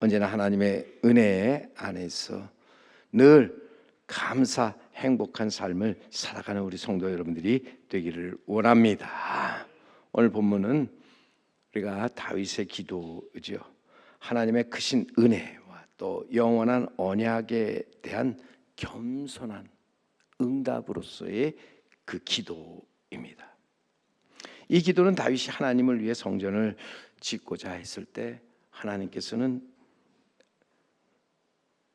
언제나 하나님의 은혜 안에서 늘 감사, 행복한 삶을 살아가는 우리 성도 여러분들이 되기를 원합니다. 오늘 본문은 우리가 다윗의 기도죠. 하나님의 크신 은혜와 또 영원한 언약에 대한 겸손한 응답으로서의 그 기도입니다. 이 기도는 다윗이 하나님을 위해 성전을 짓고자 했을 때 하나님께서는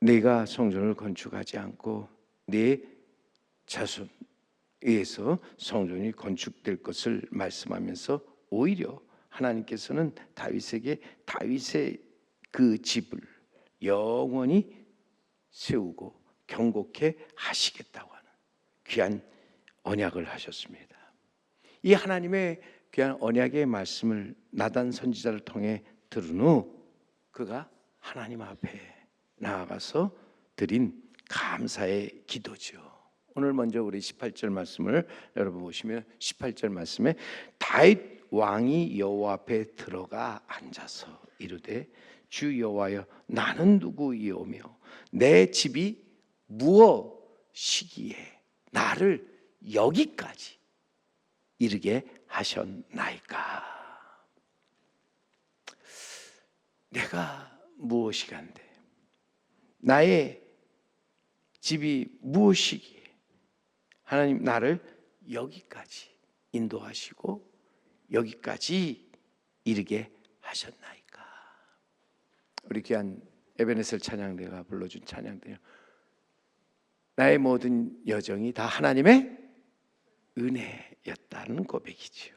네가 성전을 건축하지 않고 네 자손에 의해서 성전이 건축될 것을 말씀하면서 오히려 하나님께서는 다윗에게 다윗의 그 집을 영원히 세우고 경고케 하시겠다고 하는 귀한 언약을 하셨습니다. 이 하나님의 귀한 언약의 말씀을 나단 선지자를 통해 들은 후 그가 하나님 앞에 나아가서 드린 감사의 기도죠. 오늘 먼저 우리 18절 말씀을 여러분 보시면 18절 말씀에 다윗 왕이 여호와 앞에 들어가 앉아서 이르되 주 여호와여 나는 누구이오며 내 집이 무엇이기에 나를 여기까지 이르게 하셨나이까. 내가 무엇이간데 나의 집이 무엇이기에 하나님 나를 여기까지 인도하시고 여기까지 이르게 하셨나이까. 우리 귀한 에베네셀 찬양대가 불러준 찬양대요. 나의 모든 여정이 다 하나님의 은혜였다는 고백이지요.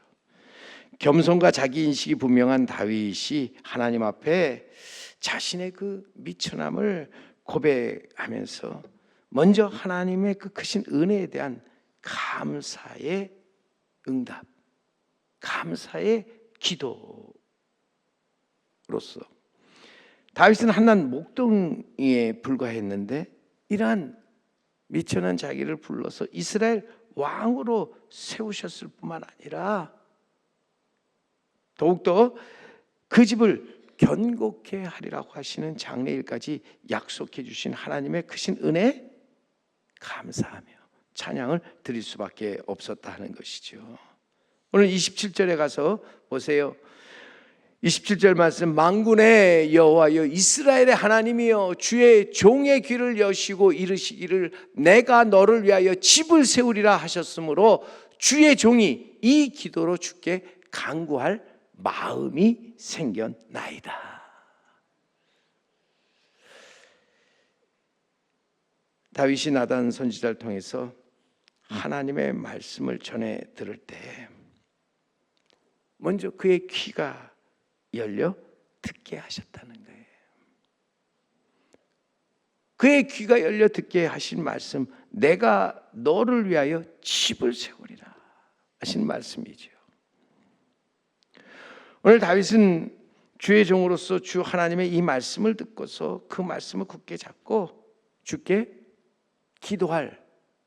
겸손과 자기인식이 분명한 다윗이 하나님 앞에 자신의 그 미천함을 고백하면서 먼저 하나님의 그 크신 은혜에 대한 감사의 응답, 감사의 기도로서 다윗은 한낱 목동이에 불과했는데 이러한 미천한 자기를 불러서 이스라엘 왕으로 세우셨을 뿐만 아니라 더욱더 그 집을 견고케 하리라고 하시는 장래일까지 약속해 주신 하나님의 크신 은혜 감사하며 찬양을 드릴 수밖에 없었다 하는 것이죠. 오늘 27절에 가서 보세요. 27절 말씀 만군의 여호와여 이스라엘의 하나님이여 주의 종의 귀를 여시고 이르시기를 내가 너를 위하여 집을 세우리라 하셨으므로 주의 종이 이 기도로 주께 간구할 마음이 생겼나이다. 다윗이 나단 선지자를 통해서 하나님의 말씀을 전해 들을 때 먼저 그의 귀가 열려 듣게 하셨다는 거예요. 그의 귀가 열려 듣게 하신 말씀, 내가 너를 위하여 집을 세우리라 하신 말씀이죠. 오늘 다윗은 주의 종으로서 주 하나님의 이 말씀을 듣고서 그 말씀을 굳게 잡고 주께 기도할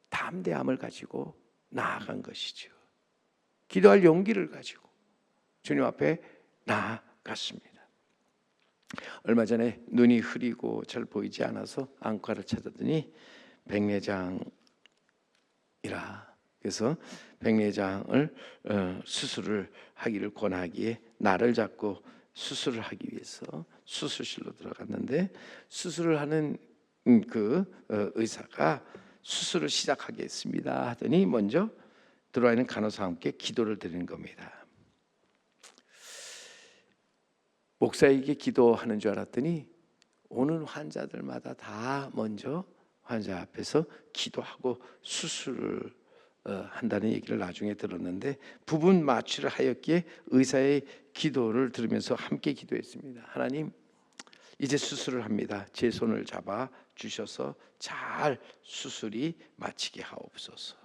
담대함을 가지고 나아간 것이죠. 기도할 용기를 가지고 주님 앞에 나아갔습니다. 얼마 전에 눈이 흐리고 잘 보이지 않아서 안과를 찾았더니 백내장이라 그래서 백내장을 수술을 하기를 권하기에 나를 잡고 수술을 하기 위해서 수술실로 들어갔는데 수술을 하는 그 의사가 수술을 시작하겠습니다 하더니 먼저 들어와 있는 간호사와 함께 기도를 드리는 겁니다. 목사에게 기도하는 줄 알았더니 오는 환자들마다 다 먼저 환자 앞에서 기도하고 수술을 한다는 얘기를 나중에 들었는데 부분 마취를 하였기에 의사의 기도를 들으면서 함께 기도했습니다. 하나님 이제 수술을 합니다. 제 손을 잡아 주셔서 잘 수술이 마치게 하옵소서.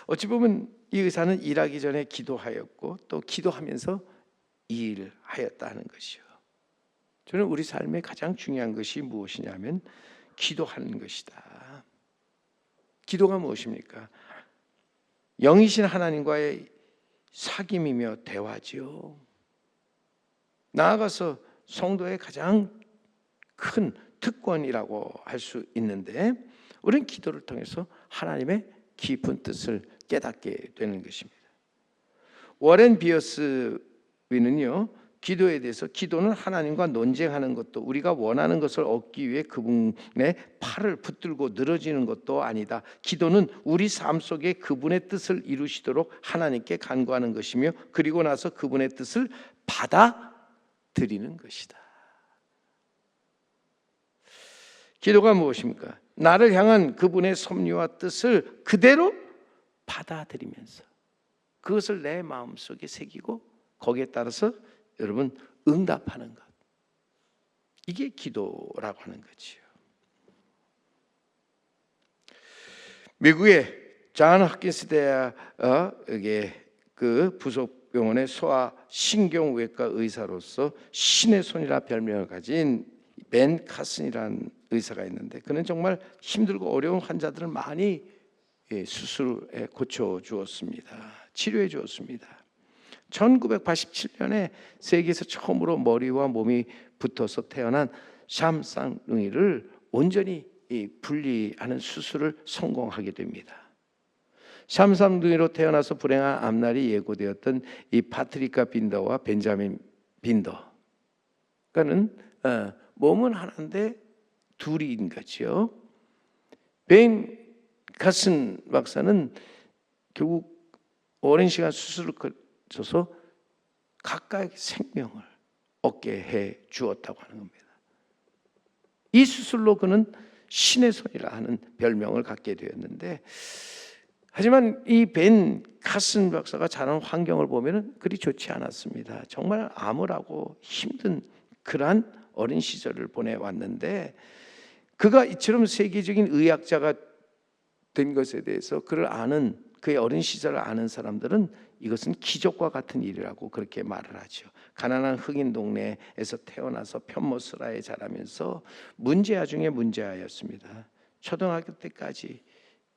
어찌 보면 이 의사는 일하기 전에 기도하였고 또 기도하면서 일하였다는 것이요. 저는 우리 삶에 가장 중요한 것이 무엇이냐면 기도하는 것이다. 기도가 무엇입니까? 영이신 하나님과의 사귐이며 대화지요. 나아가서 성도의 가장 큰 특권이라고 할 수 있는데, 우리는 기도를 통해서 하나님의 깊은 뜻을 깨닫게 되는 것입니다. 워렌 비어스비는요, 기도에 대해서 기도는 하나님과 논쟁하는 것도 우리가 원하는 것을 얻기 위해 그분의 팔을 붙들고 늘어지는 것도 아니다. 기도는 우리 삶 속에 그분의 뜻을 이루시도록 하나님께 간구하는 것이며 그리고 나서 그분의 뜻을 받아들이는 것이다. 기도가 무엇입니까? 나를 향한 그분의 섭리와 뜻을 그대로 받아들이면서 그것을 내 마음속에 새기고 거기에 따라서 여러분 응답하는 것, 이게 기도라고 하는 거지요. 미국의 존 홉킨스 대학의 그 부속 병원의 소아 신경외과 의사로서 신의 손이라 별명을 가진 벤 카슨이라는 의사가 있는데, 그는 정말 힘들고 어려운 환자들을 많이 수술에 고쳐 주었습니다. 치료해 주었습니다. 1987년에 세계에서 처음으로 머리와 몸이 붙어서 태어난 샴쌍둥이를 온전히 분리하는 수술을 성공하게 됩니다. 샴쌍둥이로 태어나서 불행한 앞날이 예고되었던 이 파트리카 빈더와 벤자민 빈더, 그러니까는 몸은 하나인데 둘인 거죠. 벤 카슨 박사는 결국 오랜 시간 수술을 거쳐서 각각의 생명을 얻게 해 주었다고 하는 겁니다. 이 수술로 그는 신의 손이라 하는 별명을 갖게 되었는데, 하지만 이 벤 카슨 박사가 자란 환경을 보면 그리 좋지 않았습니다. 정말 암울하고 힘든 그러한 어린 시절을 보내왔는데, 그가 이처럼 세계적인 의학자가 된 것에 대해서 그를 아는, 그의 어린 시절을 아는 사람들은 이것은 기적과 같은 일이라고 그렇게 말을 하죠. 가난한 흑인 동네에서 태어나서 편모스라에 자라면서 문제아 중에 문제아였습니다. 초등학교 때까지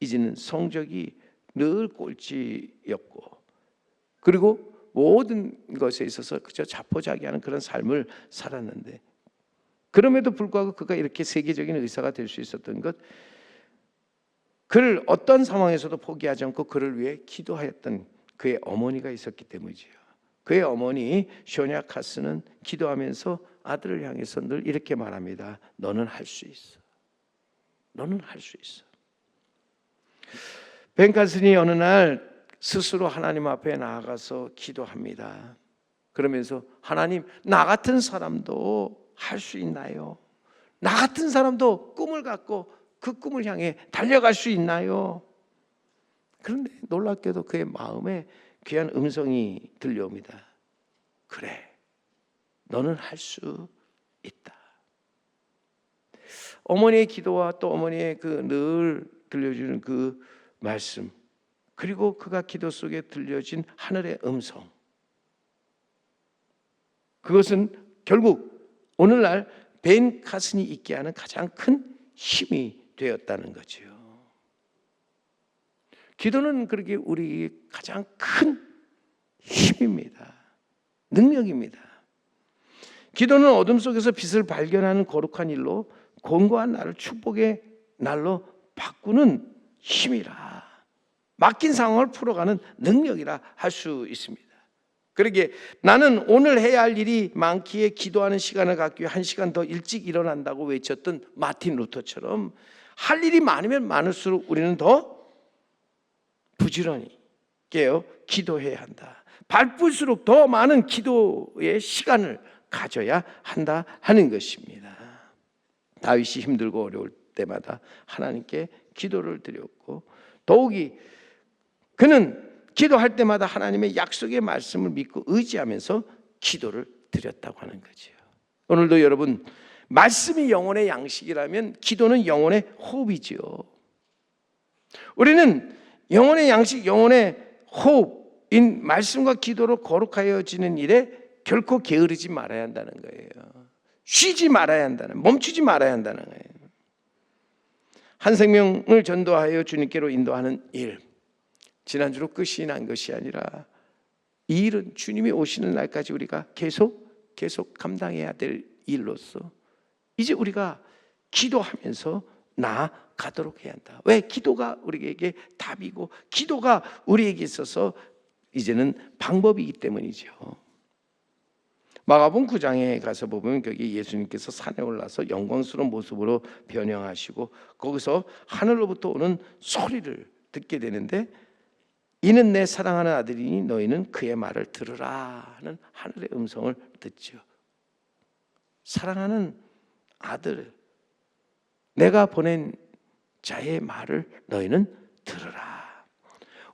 이제는 성적이 늘 꼴찌였고, 그리고 모든 것에 있어서 그저 자포자기하는 그런 삶을 살았는데, 그럼에도 불구하고 그가 이렇게 세계적인 의사가 될 수 있었던 것, 그를 어떤 상황에서도 포기하지 않고 그를 위해 기도하였던 그의 어머니가 있었기 때문이지요. 그의 어머니 쇼냐 카스는 기도하면서 아들을 향해서 늘 이렇게 말합니다. 너는 할 수 있어. 너는 할 수 있어. 벤 카슨이 어느 날 스스로 하나님 앞에 나아가서 기도합니다. 그러면서 하나님, 나 같은 사람도 할 수 있나요? 나 같은 사람도 꿈을 갖고 그 꿈을 향해 달려갈 수 있나요? 그런데 놀랍게도 그의 마음에 귀한 음성이 들려옵니다. 그래, 너는 할 수 있다. 어머니의 기도와 또 어머니의 그 늘 들려주는 그 말씀, 그리고 그가 기도 속에 들려진 하늘의 음성, 그것은 결국 오늘날 벤 카슨이 있게 하는 가장 큰 힘이 되었다는 거죠. 기도는 그렇게 우리 가장 큰 힘입니다. 능력입니다. 기도는 어둠 속에서 빛을 발견하는 거룩한 일로 공고한 날을 축복의 날로 바꾸는 힘이라, 맡긴 상황을 풀어가는 능력이라 할 수 있습니다. 그러기에 나는 오늘 해야 할 일이 많기에 기도하는 시간을 갖기 위해 1시간 더 일찍 일어난다고 외쳤던 마틴 루터처럼 할 일이 많으면 많을수록 우리는 더 부지런히 깨어 기도해야 한다. 바쁠수록 더 많은 기도의 시간을 가져야 한다 하는 것입니다. 다윗이 힘들고 어려울 때마다 하나님께 기도를 드렸고, 더욱이 그는 기도할 때마다 하나님의 약속의 말씀을 믿고 의지하면서 기도를 드렸다고 하는 거죠. 오늘도 여러분, 말씀이 영혼의 양식이라면 기도는 영혼의 호흡이지요. 우리는 영혼의 양식, 영혼의 호흡인 말씀과 기도로 거룩하여지는 일에 결코 게으르지 말아야 한다는 거예요. 쉬지 말아야 한다는, 멈추지 말아야 한다는 거예요. 한 생명을 전도하여 주님께로 인도하는 일, 지난주로 끝이 난 것이 아니라 이 일은 주님이 오시는 날까지 우리가 계속 계속 감당해야 될 일로서 이제 우리가 기도하면서 나아가도록 해야 한다. 왜? 기도가 우리에게 답이고 기도가 우리에게 있어서 이제는 방법이기 때문이죠. 마가복음 9장에 가서 보면 거기 예수님께서 산에 올라서 영광스러운 모습으로 변형하시고 거기서 하늘로부터 오는 소리를 듣게 되는데 이는 내 사랑하는 아들이니 너희는 그의 말을 들으라 하는 하늘의 음성을 듣죠. 사랑하는 아들, 내가 보낸 자의 말을 너희는 들으라.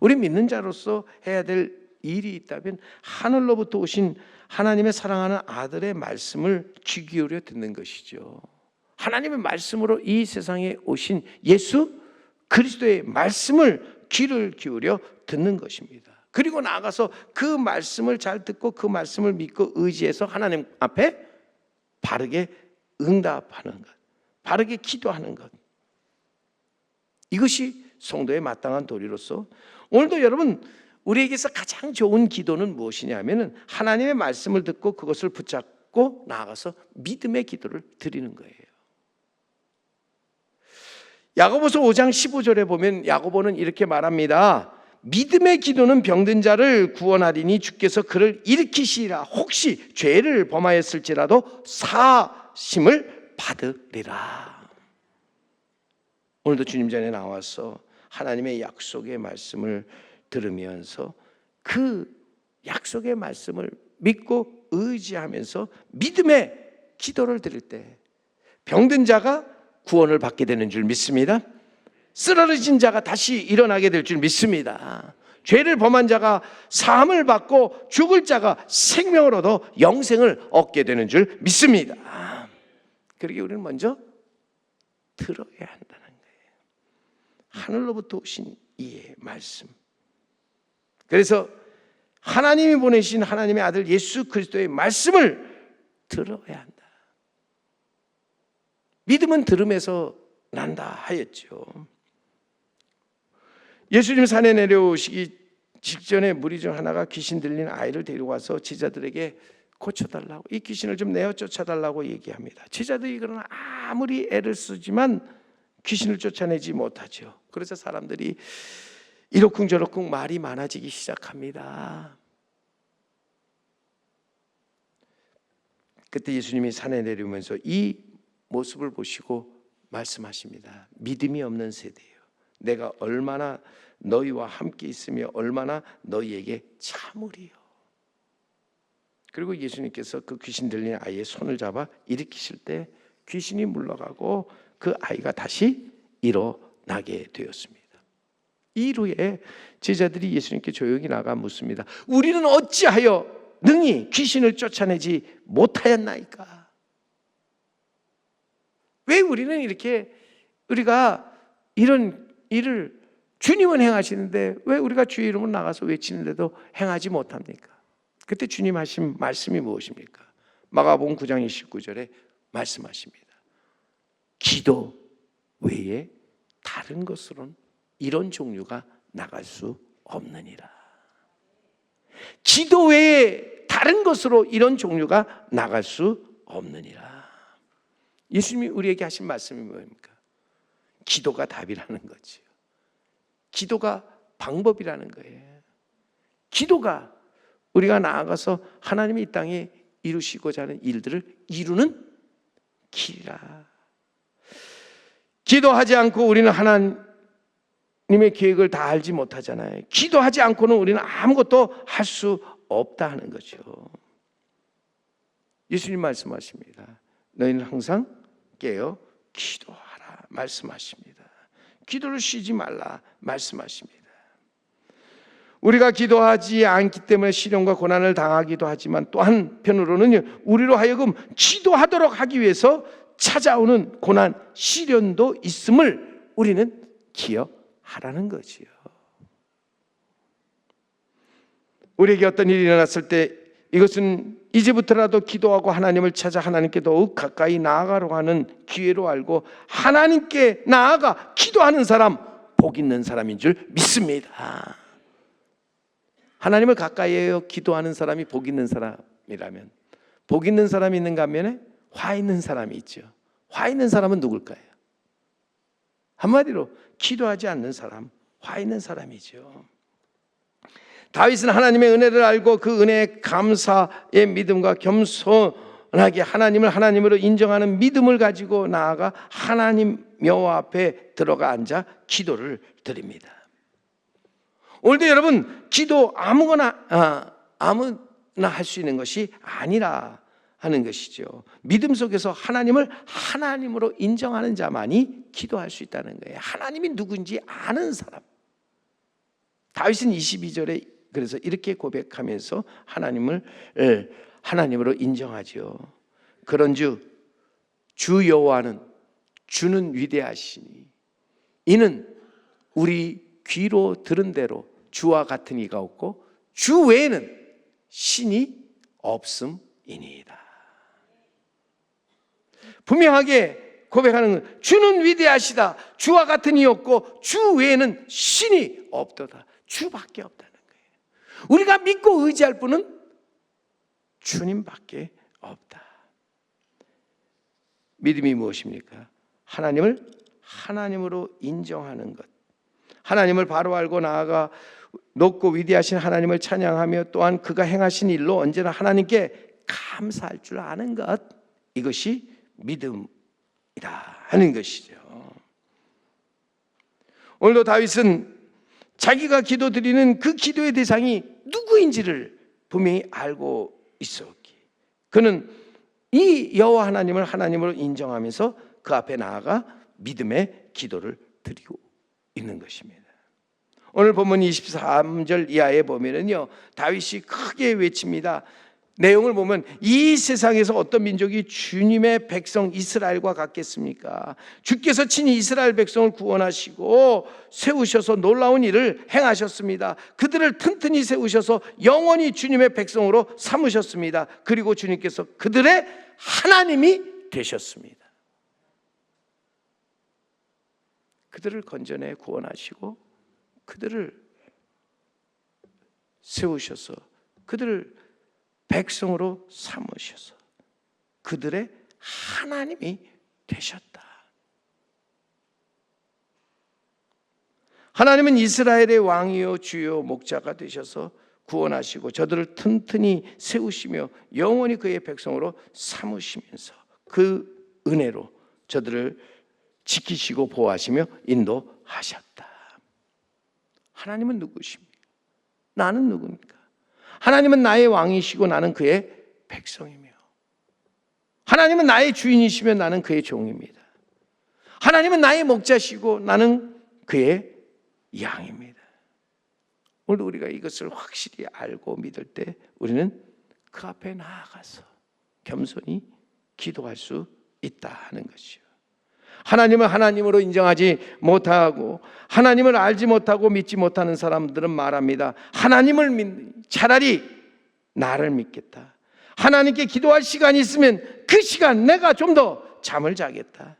우리 믿는 자로서 해야 될 일이 있다면 하늘로부터 오신 하나님의 사랑하는 아들의 말씀을 귀 기울여 듣는 것이죠. 하나님의 말씀으로 이 세상에 오신 예수 그리스도의 말씀을 귀를 기울여 듣는 것입니다. 그리고 나아가서 그 말씀을 잘 듣고 그 말씀을 믿고 의지해서 하나님 앞에 바르게 응답하는 것, 바르게 기도하는 것, 이것이 성도의 마땅한 도리로서 오늘도 여러분 우리에게서 가장 좋은 기도는 무엇이냐 하면 하나님의 말씀을 듣고 그것을 붙잡고 나아가서 믿음의 기도를 드리는 거예요. 야고보서 5장 15절에 보면 야고보는 이렇게 말합니다. 믿음의 기도는 병든 자를 구원하리니 주께서 그를 일으키시리라. 혹시 죄를 범하였을지라도 사심을 받으리라. 오늘도 주님 전에 나와서 하나님의 약속의 말씀을 들으면서 그 약속의 말씀을 믿고 의지하면서 믿음의 기도를 드릴 때 병든 자가 구원을 받게 되는 줄 믿습니다. 쓰러진 자가 다시 일어나게 될 줄 믿습니다. 죄를 범한 자가 사함을 받고 죽을 자가 생명을 얻어 영생을 얻게 되는 줄 믿습니다. 그러기에 우리는 먼저 들어야 한다는 거예요. 하늘로부터 오신 이의 말씀. 그래서 하나님이 보내신 하나님의 아들 예수 그리스도의 말씀을 들어야 한다. 믿음은 들음에서 난다 하였죠. 예수님 산에 내려오시기 직전에 무리 중 하나가 귀신 들린 아이를 데려와서 제자들에게 고쳐달라고, 이 귀신을 좀 내어 쫓아달라고 얘기합니다. 제자들이 그러나 아무리 애를 쓰지만 귀신을 쫓아내지 못하죠. 그래서 사람들이 이러쿵저러쿵 말이 많아지기 시작합니다. 그때 예수님이 산에 내려오면서 이 모습을 보시고 말씀하십니다. 믿음이 없는 세대예요. 내가 얼마나 너희와 함께 있으며 얼마나 너희에게 참으리요. 그리고 예수님께서 그 귀신 들린 아이의 손을 잡아 일으키실 때 귀신이 물러가고 그 아이가 다시 일어나게 되었습니다. 이후에 제자들이 예수님께 조용히 나가 묻습니다. 우리는 어찌하여 능히 귀신을 쫓아내지 못하였나이까? 왜 우리는 이렇게 우리가 이런 일을 주님은 행하시는데 왜 우리가 주의 이름으로 나가서 외치는데도 행하지 못합니까? 그때 주님 하신 말씀이 무엇입니까? 마가복음 9장 29절에 말씀하십니다. 기도 외에 다른 것으로는 이런 종류가 나갈 수 없느니라. 기도 외에 다른 것으로 이런 종류가 나갈 수 없느니라. 예수님이 우리에게 하신 말씀이 뭡니까? 기도가 답이라는 거죠. 기도가 방법이라는 거예요. 기도가 우리가 나아가서 하나님이 이 땅에 이루시고자 하는 일들을 이루는 길이라. 기도하지 않고 우리는 하나님의 계획을 다 알지 못하잖아요. 기도하지 않고는 우리는 아무것도 할 수 없다 하는 거죠. 예수님 말씀하십니다. 너희는 항상 깨어 기도하라 말씀하십니다. 기도를 쉬지 말라 말씀하십니다. 우리가 기도하지 않기 때문에 시련과 고난을 당하기도 하지만 또 한편으로는 우리로 하여금 기도하도록 하기 위해서 찾아오는 고난, 시련도 있음을 우리는 기억하라는 거지요. 우리에게 어떤 일이 일어났을 때 이것은 이제부터라도 기도하고 하나님을 찾아 하나님께 더욱 가까이 나아가려고 하는 기회로 알고 하나님께 나아가 기도하는 사람, 복 있는 사람인 줄 믿습니다. 하나님을 가까이 해요 기도하는 사람이 복 있는 사람이라면 복 있는 사람이 있는가 하면 화 있는 사람이 있죠. 화 있는 사람은 누굴까요? 한마디로 기도하지 않는 사람, 화 있는 사람이죠. 다윗은 하나님의 은혜를 알고 그 은혜에 감사의 믿음과 겸손하게 하나님을 하나님으로 인정하는 믿음을 가지고 나아가 하나님 여호와 앞에 들어가 앉아 기도를 드립니다. 오늘도 여러분 기도 아무나 할 수 있는 것이 아니라 하는 것이죠. 믿음 속에서 하나님을 하나님으로 인정하는 자만이 기도할 수 있다는 거예요. 하나님이 누군지 아는 사람. 다윗은 22절에 그래서 이렇게 고백하면서 하나님을 하나님으로 인정하죠. 그런즉 주 여호와는 주는 위대하시니 이는 우리 귀로 들은 대로 주와 같은 이가 없고 주 외에는 신이 없음이니이다. 분명하게 고백하는 건 주는 위대하시다. 주와 같은 이 없고 주 외에는 신이 없도다. 주밖에 없다는 거예요. 우리가 믿고 의지할 분은 주님밖에 없다. 믿음이 무엇입니까? 하나님을 하나님으로 인정하는 것. 하나님을 바로 알고 나아가 높고 위대하신 하나님을 찬양하며 또한 그가 행하신 일로 언제나 하나님께 감사할 줄 아는 것. 이것이 믿음이다 하는 것이죠. 오늘도 다윗은 자기가 기도드리는 그 기도의 대상이 누구인지를 분명히 알고 있었기에 그는 이 여호와 하나님을 하나님으로 인정하면서 그 앞에 나아가 믿음의 기도를 드리고 있는 것입니다. 오늘 본문 23절 이하에 보면은요, 다윗이 크게 외칩니다. 내용을 보면 이 세상에서 어떤 민족이 주님의 백성 이스라엘과 같겠습니까? 주께서 친히 이스라엘 백성을 구원하시고 세우셔서 놀라운 일을 행하셨습니다. 그들을 튼튼히 세우셔서 영원히 주님의 백성으로 삼으셨습니다. 그리고 주님께서 그들의 하나님이 되셨습니다. 그들을 건져내 구원하시고 그들을 세우셔서 그들을 백성으로 삼으셔서 그들의 하나님이 되셨다. 하나님은 이스라엘의 왕이요 주요 목자가 되셔서 구원하시고 저들을 튼튼히 세우시며 영원히 그의 백성으로 삼으시면서 그 은혜로 저들을 지키시고 보호하시며 인도하셨다. 하나님은 누구십니까? 나는 누굽니까? 하나님은 나의 왕이시고 나는 그의 백성이며 하나님은 나의 주인이시며 나는 그의 종입니다. 하나님은 나의 목자시고 나는 그의 양입니다. 오늘 우리가 이것을 확실히 알고 믿을 때 우리는 그 앞에 나아가서 겸손히 기도할 수 있다 하는 것이요. 하나님을 하나님으로 인정하지 못하고 하나님을 알지 못하고 믿지 못하는 사람들은 말합니다. 하나님을 차라리 나를 믿겠다. 하나님께 기도할 시간이 있으면 그 시간 내가 좀 더 잠을 자겠다.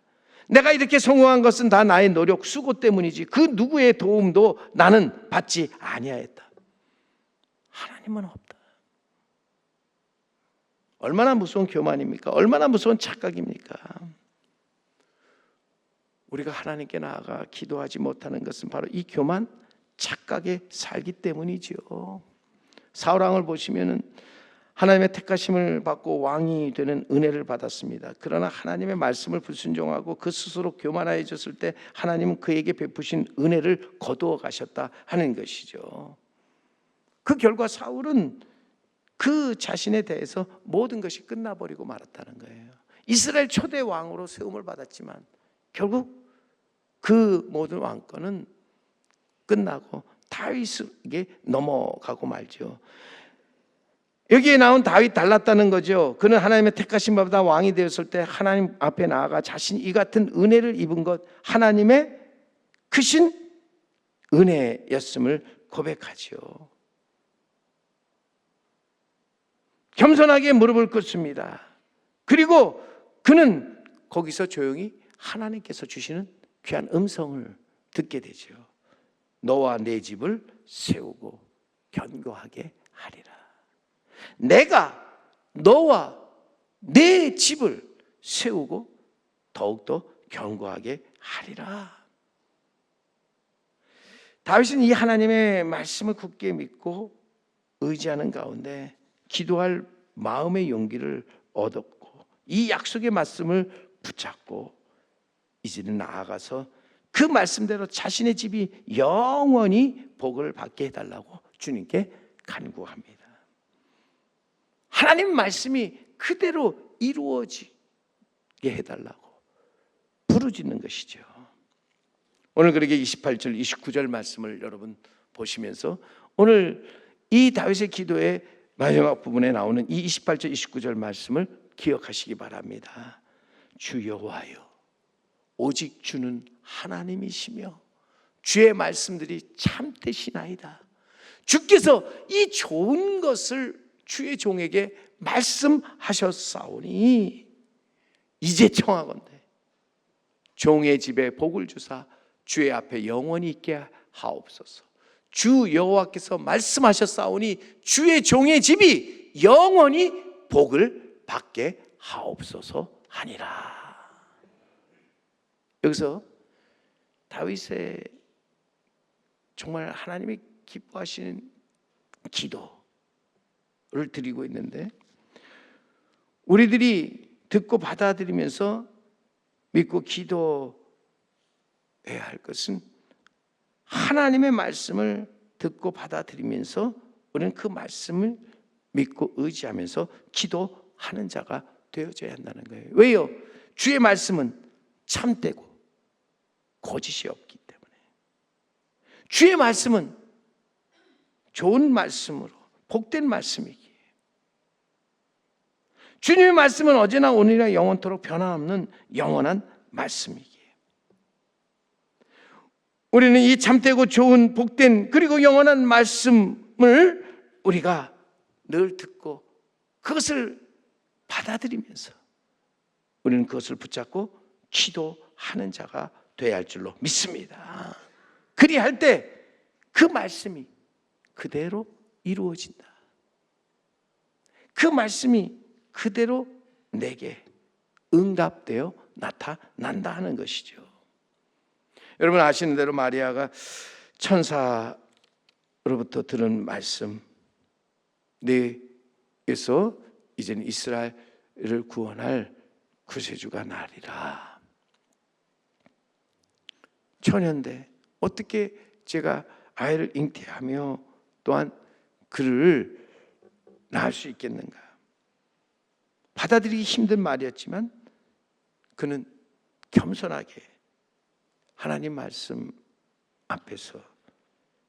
내가 이렇게 성공한 것은 다 나의 노력, 수고 때문이지 그 누구의 도움도 나는 받지 아니하였다. 하나님은 없다. 얼마나 무서운 교만입니까? 얼마나 무서운 착각입니까? 우리가 하나님께 나아가 기도하지 못하는 것은 바로 이 교만, 착각에 살기 때문이죠. 사울왕을 보시면은 하나님의 택하심을 받고 왕이 되는 은혜를 받았습니다. 그러나 하나님의 말씀을 불순종하고 그 스스로 교만해졌을 때 하나님은 그에게 베푸신 은혜를 거두어 가셨다 하는 것이죠. 그 결과 사울은 그 자신에 대해서 모든 것이 끝나버리고 말았다는 거예요. 이스라엘 초대 왕으로 세움을 받았지만 결국 그 모든 왕권은 끝나고 다윗에게 넘어가고 말죠. 여기에 나온 다윗 달랐다는 거죠. 그는 하나님의 택하신 바보다 왕이 되었을 때 하나님 앞에 나아가 자신이 이 같은 은혜를 입은 것 하나님의 크신 은혜였음을 고백하지요. 겸손하게 무릎을 꿇습니다. 그리고 그는 거기서 조용히 하나님께서 주시는 귀한 음성을 듣게 되죠. 너와 내 집을 세우고 견고하게 하리라. 내가 너와 내 집을 세우고 더욱더 견고하게 하리라. 다윗은 이 하나님의 말씀을 굳게 믿고 의지하는 가운데 기도할 마음의 용기를 얻었고, 이 약속의 말씀을 붙잡고 이제는 나아가서 그 말씀대로 자신의 집이 영원히 복을 받게 해달라고 주님께 간구합니다. 하나님 말씀이 그대로 이루어지게 해달라고 부르짖는 것이죠. 오늘 그렇게 28절 29절 말씀을 여러분 보시면서 오늘 이 다윗의 기도의 마지막 부분에 나오는 이 28절 29절 말씀을 기억하시기 바랍니다. 주 여호와여, 오직 주는 하나님이시며 주의 말씀들이 참되시나이다. 주께서 이 좋은 것을 주의 종에게 말씀하셨사오니 이제 청하건대 종의 집에 복을 주사 주의 앞에 영원히 있게 하옵소서. 주 여호와께서 말씀하셨사오니 주의 종의 집이 영원히 복을 받게 하옵소서 하니라. 여기서 다윗의 정말 하나님이 기뻐하시는 기도를 드리고 있는데, 우리들이 듣고 받아들이면서 믿고 기도해야 할 것은 하나님의 말씀을 듣고 받아들이면서 우리는 그 말씀을 믿고 의지하면서 기도하는 자가 되어져야 한다는 거예요. 왜요? 주의 말씀은 참되고 거짓이 없기 때문에. 주의 말씀은 좋은 말씀으로 복된 말씀이기에, 주님의 말씀은 어제나 오늘이나 영원토록 변함없는 영원한 말씀이기에, 우리는 이 참되고 좋은 복된 그리고 영원한 말씀을 우리가 늘 듣고 그것을 받아들이면서 우리는 그것을 붙잡고 기도하는 자가 되어야 할 줄로 믿습니다. 그리할 때 그 말씀이 그대로 이루어진다. 그 말씀이 그대로 내게 응답되어 나타난다 하는 것이죠. 여러분 아시는 대로 마리아가 천사로부터 들은 말씀, 내에서 이제는 이스라엘을 구원할 구세주가 나리라. 처녀인데 어떻게 제가 아이를 잉태하며 또한 그를 낳을 수 있겠는가? 받아들이기 힘든 말이었지만 그는 겸손하게 하나님 말씀 앞에서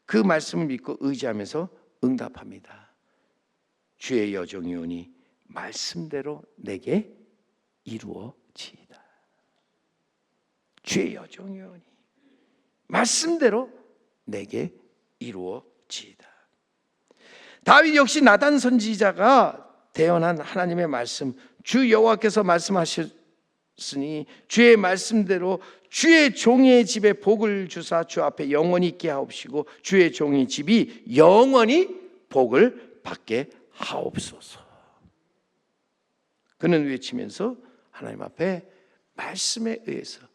그 말씀을 믿고 의지하면서 응답합니다. 주의 여종이오니 말씀대로 내게 이루어지이다. 주의 여종이오니 말씀대로 내게 이루어지이다. 다윗 역시 나단 선지자가 대언한 하나님의 말씀, 주 여호와께서 말씀하셨으니 주의 말씀대로 주의 종의 집에 복을 주사 주 앞에 영원히 있게 하옵시고 주의 종의 집이 영원히 복을 받게 하옵소서. 그는 외치면서 하나님 앞에 말씀에 의해서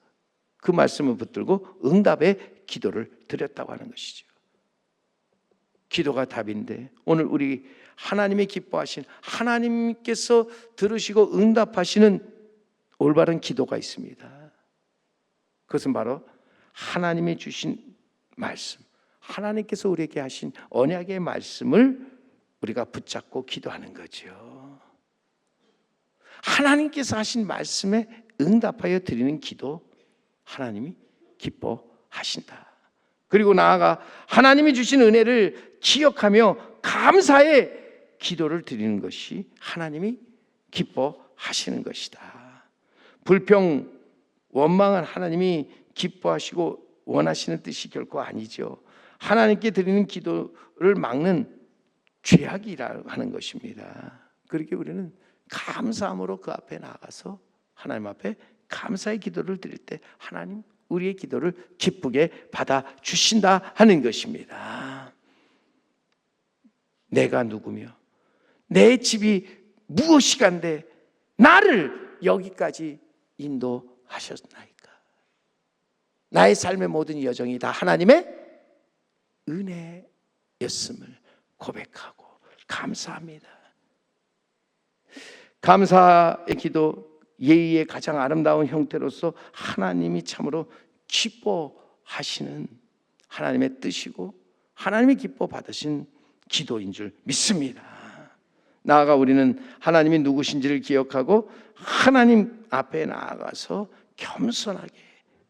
그 말씀을 붙들고 응답의 기도를 드렸다고 하는 것이죠. 기도가 답인데 오늘 우리 하나님이 기뻐하신, 하나님께서 들으시고 응답하시는 올바른 기도가 있습니다. 그것은 바로 하나님이 주신 말씀, 하나님께서 우리에게 하신 언약의 말씀을 우리가 붙잡고 기도하는 거죠. 하나님께서 하신 말씀에 응답하여 드리는 기도, 하나님이 기뻐하신다. 그리고 나아가 하나님이 주신 은혜를 기억하며 감사의 기도를 드리는 것이 하나님이 기뻐하시는 것이다. 불평, 원망은 하나님이 기뻐하시고 원하시는 뜻이 결코 아니죠. 하나님께 드리는 기도를 막는 죄악이라고 하는 것입니다. 그렇게 우리는 감사함으로 그 앞에 나가서 하나님 앞에 감사의 기도를 드릴 때 하나님 우리의 기도를 기쁘게 받아주신다 하는 것입니다. 내가 누구며 내 집이 무엇이간데 나를 여기까지 인도하셨나이까? 나의 삶의 모든 여정이 다 하나님의 은혜였음을 고백하고 감사합니다. 감사의 기도, 예의의 가장 아름다운 형태로서 하나님이 참으로 기뻐하시는 하나님의 뜻이고 하나님이 기뻐 받으신 기도인 줄 믿습니다. 나아가 우리는 하나님이 누구신지를 기억하고 하나님 앞에 나아가서 겸손하게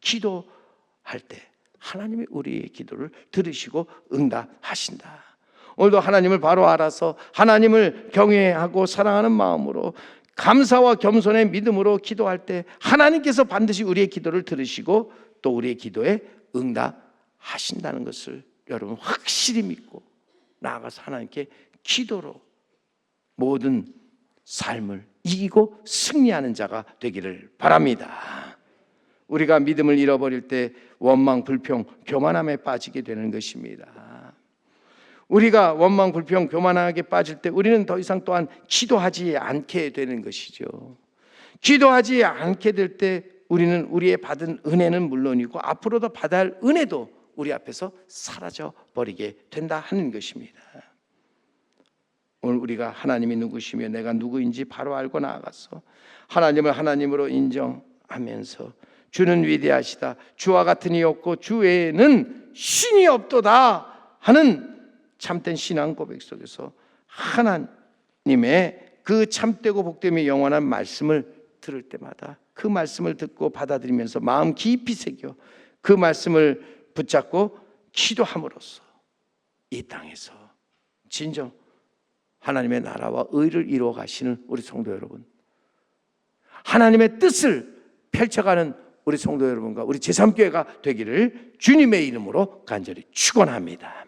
기도할 때 하나님이 우리의 기도를 들으시고 응답하신다. 오늘도 하나님을 바로 알아서 하나님을 경외하고 사랑하는 마음으로 감사와 겸손의 믿음으로 기도할 때 하나님께서 반드시 우리의 기도를 들으시고 또 우리의 기도에 응답하신다는 것을 여러분 확실히 믿고 나아가서 하나님께 기도로 모든 삶을 이기고 승리하는 자가 되기를 바랍니다. 우리가 믿음을 잃어버릴 때 원망, 불평, 교만함에 빠지게 되는 것입니다. 우리가 원망, 불평, 교만하게 빠질 때 우리는 더 이상 또한 기도하지 않게 되는 것이죠. 기도하지 않게 될 때 우리는 우리의 받은 은혜는 물론이고 앞으로도 받아야 할 은혜도 우리 앞에서 사라져 버리게 된다 하는 것입니다. 오늘 우리가 하나님이 누구시며 내가 누구인지 바로 알고 나아가서 하나님을 하나님으로 인정하면서 주는 위대하시다, 주와 같은 이 없고 주 외에는 신이 없도다 하는 참된 신앙 고백 속에서 하나님의 그 참되고 복되며 영원한 말씀을 들을 때마다 그 말씀을 듣고 받아들이면서 마음 깊이 새겨 그 말씀을 붙잡고 기도함으로써 이 땅에서 진정 하나님의 나라와 의를 이루어 가시는 우리 성도 여러분, 하나님의 뜻을 펼쳐가는 우리 성도 여러분과 우리 제3교회가 되기를 주님의 이름으로 간절히 축원합니다.